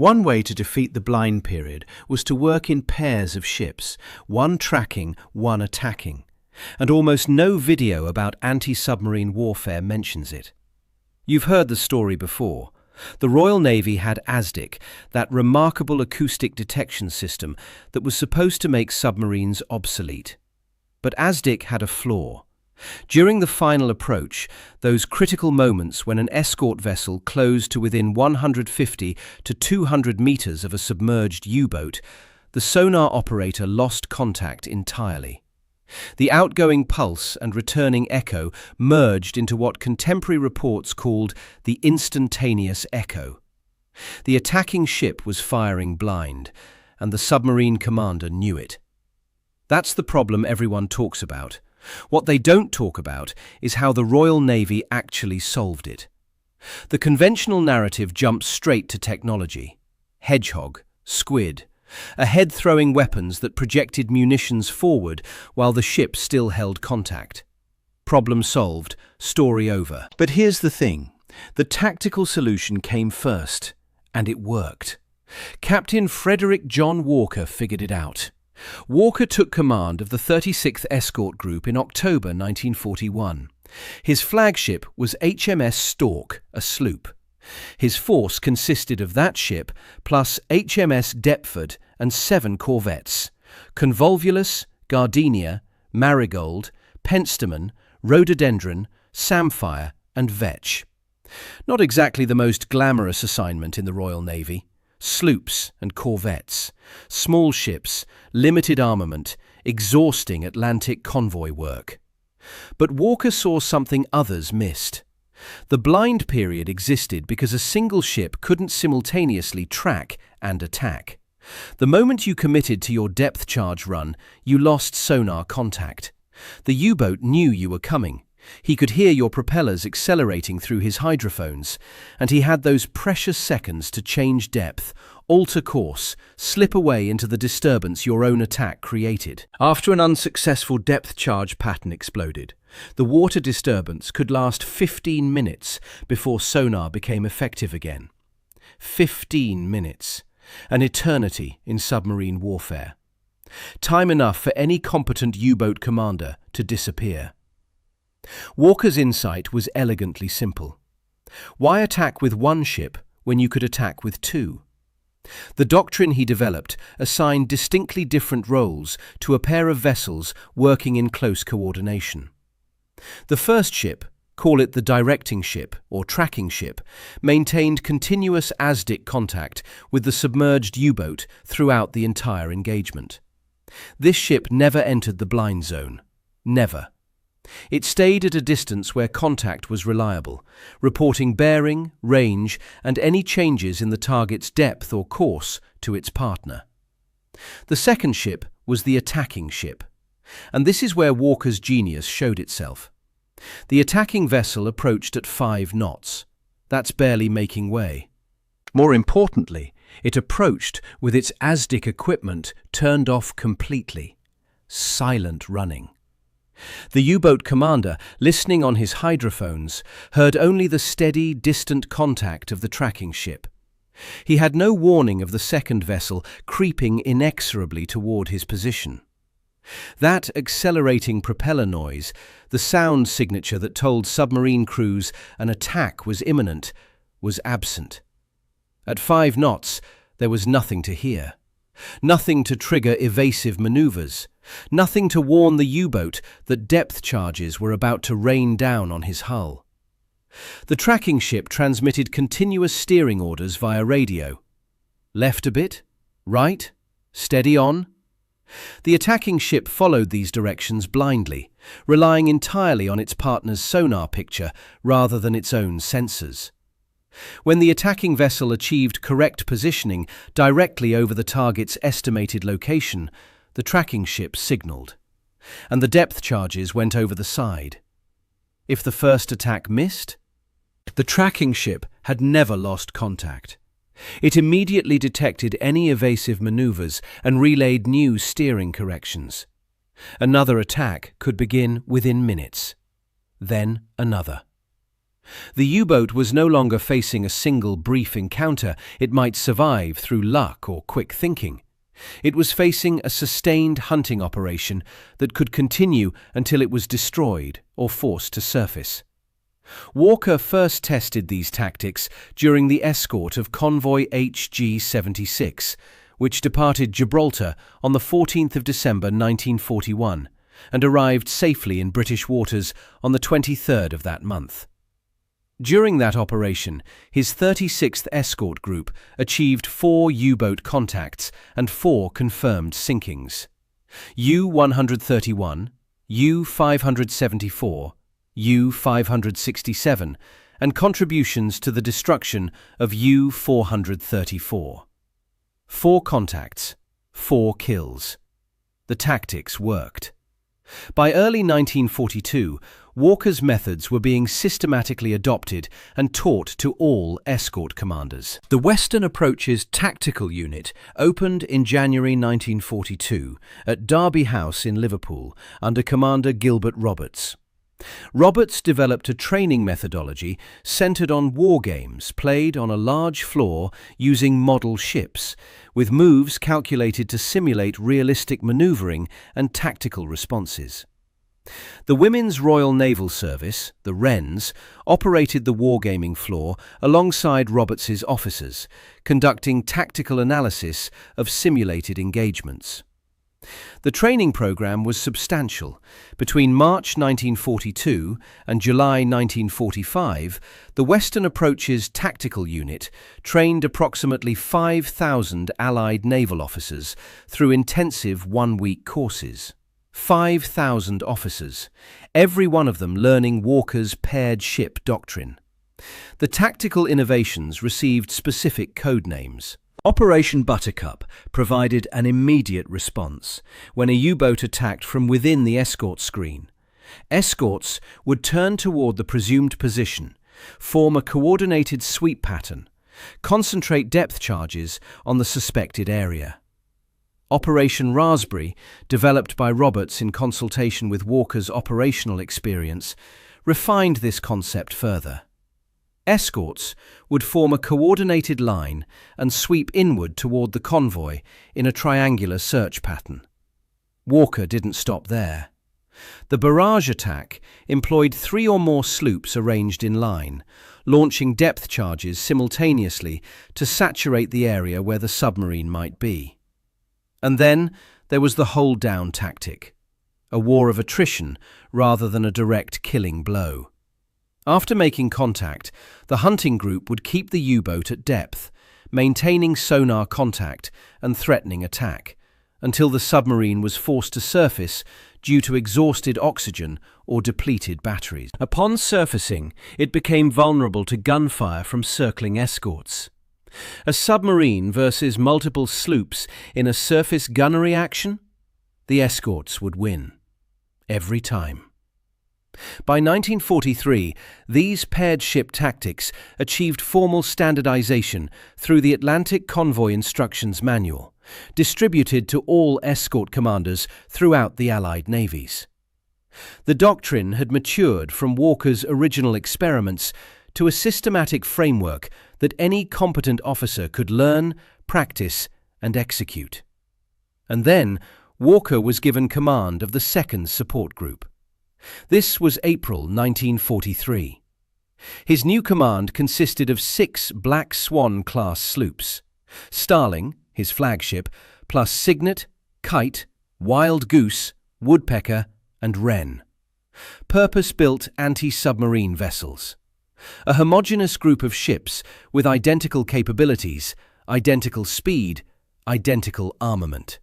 One way to defeat the blind period was to work in pairs of ships, one tracking, one attacking, and almost no video about anti-submarine warfare mentions it. You've heard the story before. The Royal Navy had ASDIC, that remarkable acoustic detection system that was supposed to make submarines obsolete. But ASDIC had a flaw. During the final approach, those critical moments when an escort vessel closed to within 150 to 200 meters of a submerged U-boat, the sonar operator lost contact entirely. The outgoing pulse and returning echo merged into what contemporary reports called the instantaneous echo. The attacking ship was firing blind, and the submarine commander knew it. That's the problem everyone talks about. What they don't talk about is how the Royal Navy actually solved it. The conventional narrative jumps straight to technology. Hedgehog, Squid, ahead-throwing weapons that projected munitions forward while the ship still held contact. Problem solved, story over. But here's the thing. The tactical solution came first, and it worked. Captain Frederic John Walker figured it out. Walker took command of the 36th Escort Group in October 1941. His flagship was HMS Stork, a sloop. His force consisted of that ship plus HMS Deptford and 7 corvettes: Convolvulus, Gardenia, Marigold, Pentstemon, Rhododendron, Samphire and Vetch. Not exactly the most glamorous assignment in the Royal Navy. Sloops and corvettes, small ships, limited armament, exhausting Atlantic convoy work. But Walker saw something others missed. The blind period existed because a single ship couldn't simultaneously track and attack. The moment you committed to your depth charge run, you lost sonar contact. The U-boat knew you were coming. He could hear your propellers accelerating through his hydrophones, and he had those precious seconds to change depth, alter course, slip away into the disturbance your own attack created. After an unsuccessful depth charge pattern exploded, the water disturbance could last 15 minutes before sonar became effective again. 15 minutes. An eternity in submarine warfare. Time enough for any competent U-boat commander to disappear. Walker's insight was elegantly simple. Why attack with one ship when you could attack with two? The doctrine he developed assigned distinctly different roles to a pair of vessels working in close coordination. The first ship, call it the directing ship or tracking ship, maintained continuous ASDIC contact with the submerged U-boat throughout the entire engagement. This ship never entered the blind zone. Never. It stayed at a distance where contact was reliable, reporting bearing, range, and any changes in the target's depth or course to its partner. The second ship was the attacking ship, and this is where Walker's genius showed itself. The attacking vessel approached at 5 knots. That's barely making way. More importantly, it approached with its ASDIC equipment turned off completely. Silent running. The U-boat commander, listening on his hydrophones, heard only the steady, distant contact of the tracking ship. He had no warning of the second vessel creeping inexorably toward his position. That accelerating propeller noise, the sound signature that told submarine crews an attack was imminent, was absent. At 5 knots, there was nothing to hear. Nothing to trigger evasive maneuvers. Nothing to warn the U-boat that depth charges were about to rain down on his hull. The tracking ship transmitted continuous steering orders via radio. Left a bit? Right? Steady on? The attacking ship followed these directions blindly, relying entirely on its partner's sonar picture rather than its own sensors. When the attacking vessel achieved correct positioning directly over the target's estimated location, the tracking ship signaled, and the depth charges went over the side. If the first attack missed, the tracking ship had never lost contact. It immediately detected any evasive maneuvers and relayed new steering corrections. Another attack could begin within minutes. Then another. The U-boat was no longer facing a single brief encounter it might survive through luck or quick thinking. It was facing a sustained hunting operation that could continue until it was destroyed or forced to surface. Walker first tested these tactics during the escort of convoy HG-76, which departed Gibraltar on the 14th of December 1941 and arrived safely in British waters on the 23rd of that month. During that operation, his 36th Escort Group achieved 4 U-boat contacts and 4 confirmed sinkings. U-131, U-574, U-567, and contributions to the destruction of U-434. 4 contacts, 4 kills. The tactics worked. By early 1942, Walker's methods were being systematically adopted and taught to all escort commanders. The Western Approaches Tactical Unit opened in January 1942 at Derby House in Liverpool under Commander Gilbert Roberts. Roberts developed a training methodology centered on war games played on a large floor using model ships, with moves calculated to simulate realistic maneuvering and tactical responses. The Women's Royal Naval Service, the Wrens, operated the wargaming floor alongside Roberts's officers, conducting tactical analysis of simulated engagements. The training program was substantial. Between March 1942 and July 1945, the Western Approaches Tactical Unit trained approximately 5,000 Allied naval officers through intensive one-week courses. 5,000 officers, every one of them learning Walker's paired ship doctrine. The tactical innovations received specific code names. Operation Buttercup provided an immediate response when a U-boat attacked from within the escort screen. Escorts would turn toward the presumed position, form a coordinated sweep pattern, concentrate depth charges on the suspected area. Operation Raspberry, developed by Roberts in consultation with Walker's operational experience, refined this concept further. Escorts would form a coordinated line and sweep inward toward the convoy in a triangular search pattern. Walker didn't stop there. The barrage attack employed 3 or more sloops arranged in line, launching depth charges simultaneously to saturate the area where the submarine might be. And then there was the hold-down tactic, a war of attrition rather than a direct killing blow. After making contact, the hunting group would keep the U-boat at depth, maintaining sonar contact and threatening attack, until the submarine was forced to surface due to exhausted oxygen or depleted batteries. Upon surfacing, it became vulnerable to gunfire from circling escorts. A submarine versus multiple sloops in a surface gunnery action? The escorts would win. Every time. By 1943, these paired ship tactics achieved formal standardization through the Atlantic Convoy Instructions Manual, distributed to all escort commanders throughout the Allied navies. The doctrine had matured from Walker's original experiments to a systematic framework that any competent officer could learn, practice, and execute. And then, Walker was given command of the 2nd Support Group. This was April 1943. His new command consisted of 6 Black Swan-class sloops, Starling, his flagship, plus Cygnet, Kite, Wild Goose, Woodpecker, and Wren. Purpose-built anti-submarine vessels. A homogeneous group of ships with identical capabilities, identical speed, identical armament.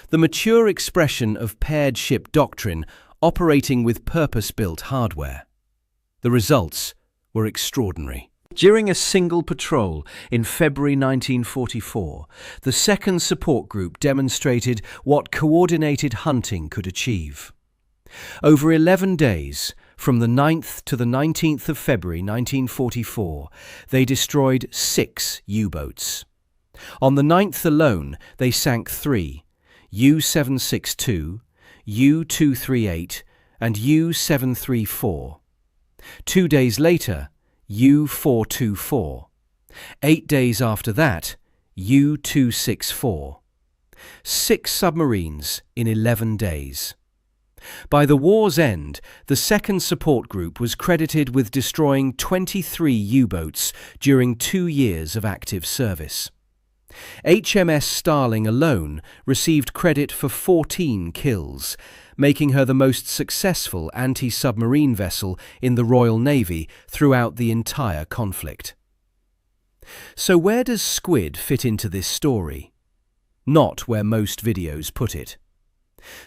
The mature expression of paired ship doctrine operating with purpose-built hardware. The results were extraordinary. During a single patrol in February 1944, the 2nd Support Group demonstrated what coordinated hunting could achieve. Over 11 days, from the 9th to the 19th of February 1944, they destroyed 6 U-boats. On the 9th alone, they sank 3, U-762, U-238, and U-734. 2 days later, U-424. 8 days after that, U-264. 6 submarines in 11 days. By the war's end, the second support group was credited with destroying 23 U-boats during 2 years of active service. HMS Starling alone received credit for 14 kills, making her the most successful anti-submarine vessel in the Royal Navy throughout the entire conflict. So where does Squid fit into this story? Not where most videos put it.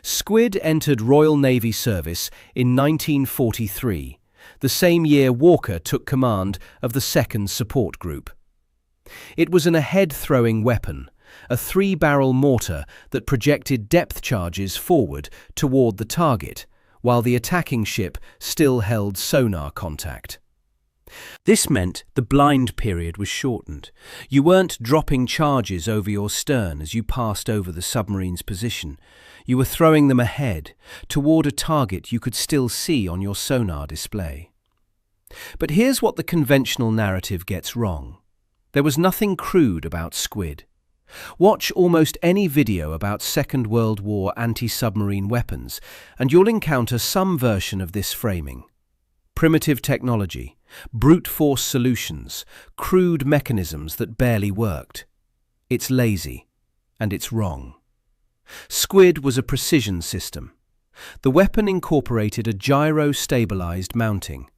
Squid entered Royal Navy service in 1943, the same year Walker took command of the second support group. It was an ahead-throwing weapon, a 3-barrel mortar that projected depth charges forward toward the target, while the attacking ship still held sonar contact. This meant the blind period was shortened. You weren't dropping charges over your stern as you passed over the submarine's position. You were throwing them ahead, toward a target you could still see on your sonar display. But here's what the conventional narrative gets wrong. There was nothing crude about Squid. Watch almost any video about Second World War anti-submarine weapons, and you'll encounter some version of this framing. Primitive technology, brute force solutions, crude mechanisms that barely worked. It's lazy, and it's wrong. Squid was a precision system. The weapon incorporated a gyro-stabilized mounting.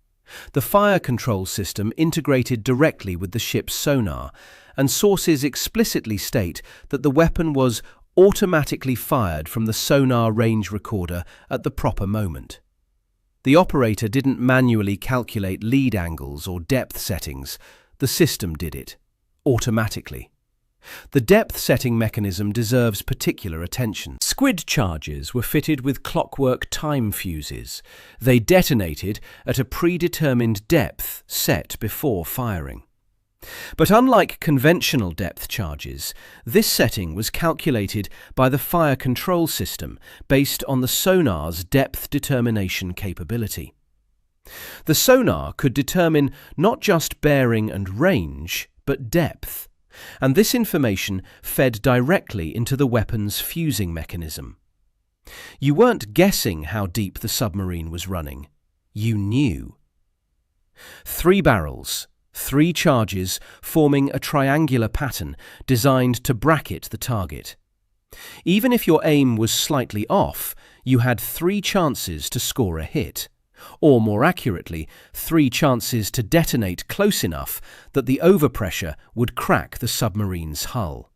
The fire control system integrated directly with the ship's sonar, and sources explicitly state that the weapon was automatically fired from the sonar range recorder at the proper moment. The operator didn't manually calculate lead angles or depth settings. The system did it, automatically. The depth setting mechanism deserves particular attention. Squid charges were fitted with clockwork time fuses. They detonated at a predetermined depth set before firing. But unlike conventional depth charges, this setting was calculated by the fire control system based on the sonar's depth determination capability. The sonar could determine not just bearing and range, but depth, and this information fed directly into the weapon's fusing mechanism. You weren't guessing how deep the submarine was running. You knew. 3 barrels, 3 charges forming a triangular pattern designed to bracket the target. Even if your aim was slightly off, you had 3 chances to score a hit, or more accurately, 3 chances to detonate close enough that the overpressure would crack the submarine's hull.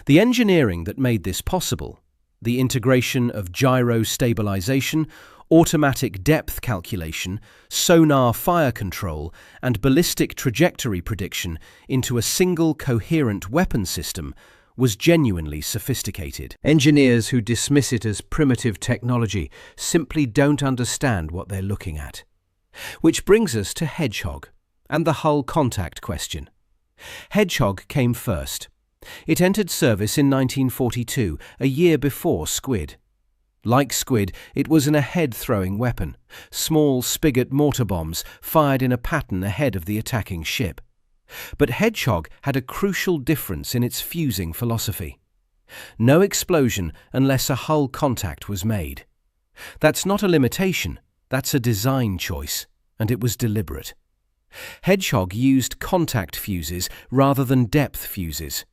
The engineering that made this possible, the integration of gyro stabilization, automatic depth calculation, sonar fire control, and ballistic trajectory prediction into a single coherent weapon system was genuinely sophisticated. Engineers who dismiss it as primitive technology simply don't understand what they're looking at. Which brings us to Hedgehog and the hull contact question. Hedgehog came first. It entered service in 1942, a year before Squid. Like Squid, it was an ahead-throwing weapon, small spigot mortar bombs fired in a pattern ahead of the attacking ship. But Hedgehog had a crucial difference in its fusing philosophy. No explosion unless a hull contact was made. That's not a limitation, that's a design choice, and it was deliberate. Hedgehog used contact fuses rather than depth fuses.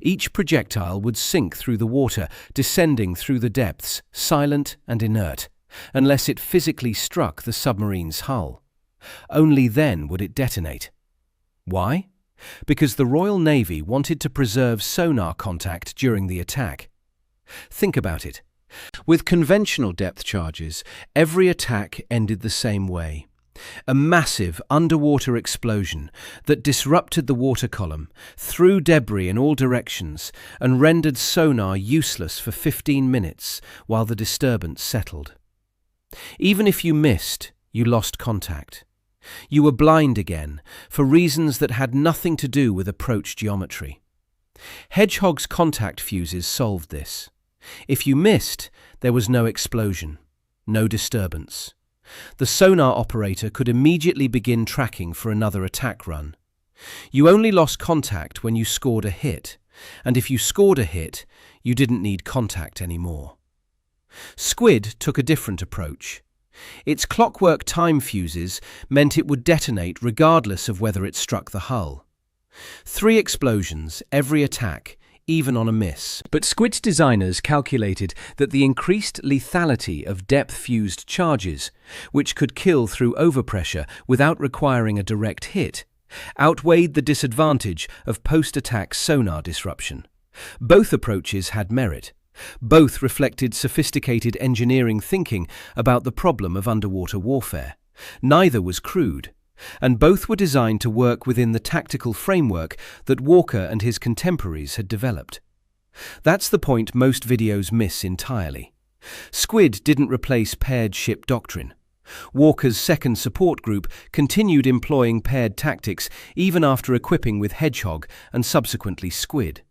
Each projectile would sink through the water, descending through the depths, silent and inert, unless it physically struck the submarine's hull. Only then would it detonate. Why? Because the Royal Navy wanted to preserve sonar contact during the attack. Think about it. With conventional depth charges, every attack ended the same way. A massive underwater explosion that disrupted the water column, threw debris in all directions, and rendered sonar useless for 15 minutes while the disturbance settled. Even if you missed, you lost contact. You were blind again, for reasons that had nothing to do with approach geometry. Hedgehog's contact fuses solved this. If you missed, there was no explosion, no disturbance. The sonar operator could immediately begin tracking for another attack run. You only lost contact when you scored a hit, and if you scored a hit, you didn't need contact anymore. Squid took a different approach. Its clockwork time fuses meant it would detonate regardless of whether it struck the hull. 3 explosions every attack, even on a miss. But Squid's designers calculated that the increased lethality of depth-fused charges, which could kill through overpressure without requiring a direct hit, outweighed the disadvantage of post-attack sonar disruption. Both approaches had merit. Both reflected sophisticated engineering thinking about the problem of underwater warfare. Neither was crude, and both were designed to work within the tactical framework that Walker and his contemporaries had developed. That's the point most videos miss entirely. Squid didn't replace paired ship doctrine. Walker's second support group continued employing paired tactics even after equipping with Hedgehog and subsequently Squid.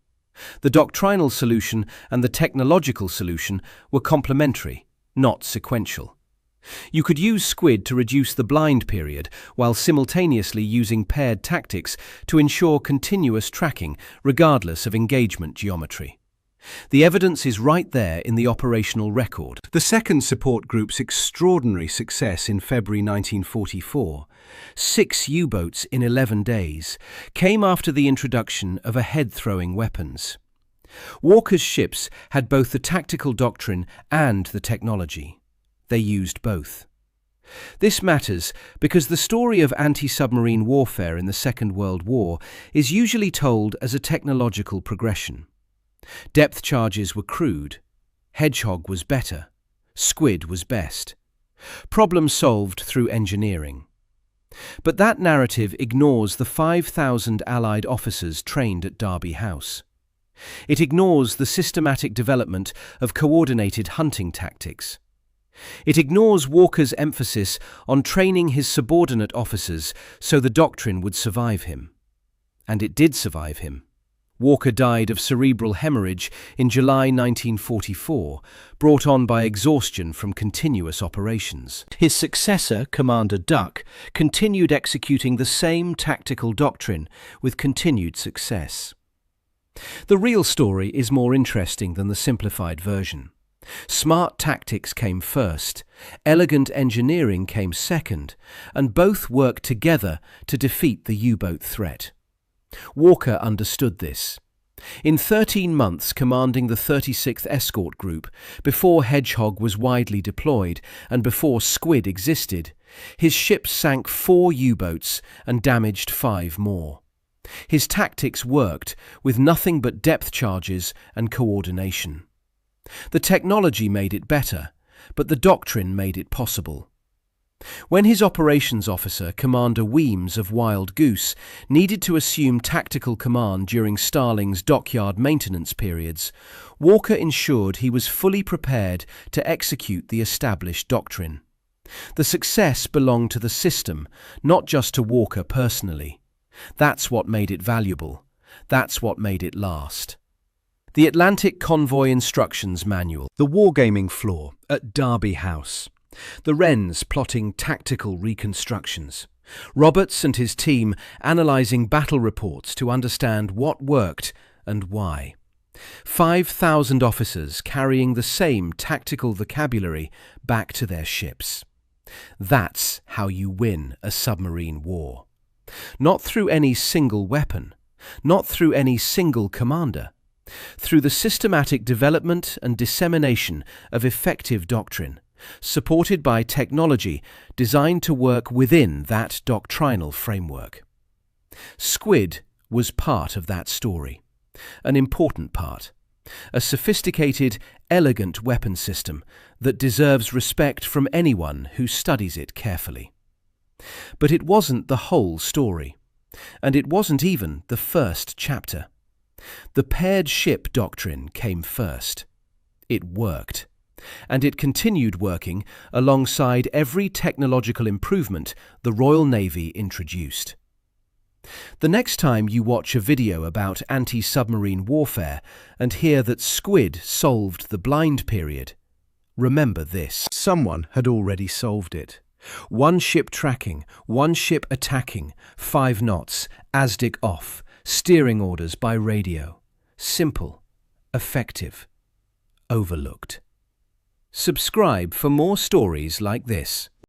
The doctrinal solution and the technological solution were complementary, not sequential. You could use Squid to reduce the blind period while simultaneously using paired tactics to ensure continuous tracking regardless of engagement geometry. The evidence is right there in the operational record. The second support group's extraordinary success in February 1944, 6 U-boats in 11 days, came after the introduction of a head-throwing weapons. Walker's ships had both the tactical doctrine and the technology. They used both. This matters because the story of anti-submarine warfare in the Second World War is usually told as a technological progression. Depth charges were crude. Hedgehog was better. Squid was best. Problem solved through engineering. But that narrative ignores the 5,000 Allied officers trained at Derby House. It ignores the systematic development of coordinated hunting tactics. It ignores Walker's emphasis on training his subordinate officers so the doctrine would survive him. And it did survive him. Walker died of cerebral hemorrhage in July 1944, brought on by exhaustion from continuous operations. His successor, Commander Duck, continued executing the same tactical doctrine with continued success. The real story is more interesting than the simplified version. Smart tactics came first, elegant engineering came second, and both worked together to defeat the U-boat threat. Walker understood this. In 13 months commanding the 36th Escort Group, before Hedgehog was widely deployed and before Squid existed, his ships sank 4 U-boats and damaged 5 more. His tactics worked with nothing but depth charges and coordination. The technology made it better, but the doctrine made it possible. When his operations officer, Commander Weems of Wild Goose, needed to assume tactical command during Starling's dockyard maintenance periods, Walker ensured he was fully prepared to execute the established doctrine. The success belonged to the system, not just to Walker personally. That's what made it valuable. That's what made it last. The Atlantic Convoy Instructions Manual. The wargaming floor at Derby House. The Wrens plotting tactical reconstructions. Roberts and his team analysing battle reports to understand what worked and why. 5,000 officers carrying the same tactical vocabulary back to their ships. That's how you win a submarine war. Not through any single weapon, not through any single commander, through the systematic development and dissemination of effective doctrine, supported by technology designed to work within that doctrinal framework. Squid was part of that story, an important part, a sophisticated, elegant weapon system that deserves respect from anyone who studies it carefully. But it wasn't the whole story, and it wasn't even the first chapter. The paired ship doctrine came first. It worked. And it continued working alongside every technological improvement the Royal Navy introduced. The next time you watch a video about anti-submarine warfare and hear that Squid solved the blind period, remember this. Someone had already solved it. One ship tracking, one ship attacking, 5 knots, ASDIC off, steering orders by radio. Simple, effective, overlooked. Subscribe for more stories like this.